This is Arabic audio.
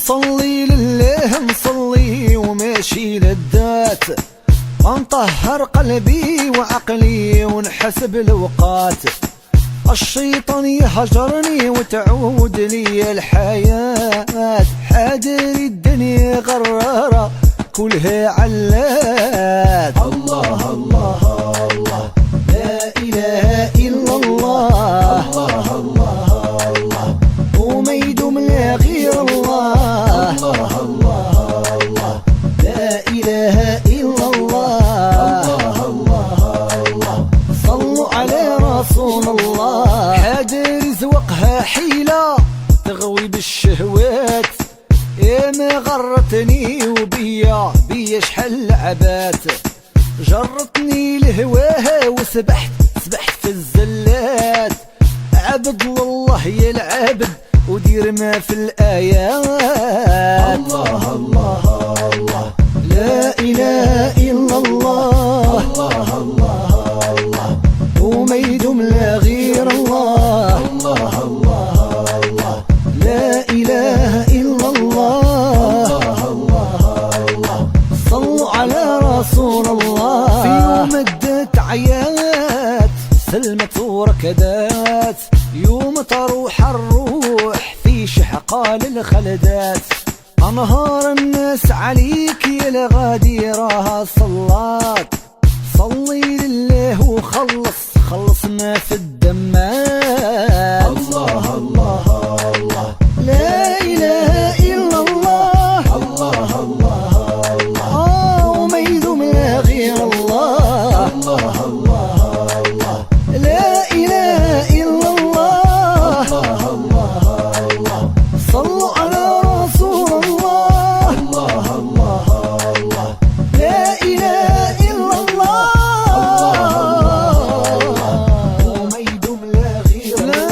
نصلي لله نصلي وماشي للذات، ونطهر قلبي وعقلي ونحسب الأوقات. الشيطان يهجرني وتعود لي الحياة، حادري الدنيا غرارة كلها علات. الله الله الله لا إله إلا الله، الله الله الله وما يدوم لا غير الله. الله الله الله لا إله إلا الله، الله الله الله صلوا على رسول الله. حاجر زوقها حيلة تغوي بالشهوات، يا ما غرتني وبيا شحال لعبات. جرتني لهواها وسبحت في الزلات، عبد الله يا العبد ودير ما في الآيات. الله الله الله لا إله إلا الله، الله الله الله وما يدوم لا غير الله. الله الله الله لا إله إلا الله، الله الله صلوا على رسول الله. في يوم ادت عيات سلمت وركدات، يوم تروح الروح في شحقال الخلدات. أنهار الناس عليك يا الغادي راها صلات، صلي لله خلصنا في الدمات. الله الله الله لا إله إلا الله، الله الله الله وما يدوم لا غير الله. الله الله الله لا إله إلا الله، الله الله الله صلوا على رسول الله. الله الله الله لا إله إلا الله وما يدوم لا غير الله.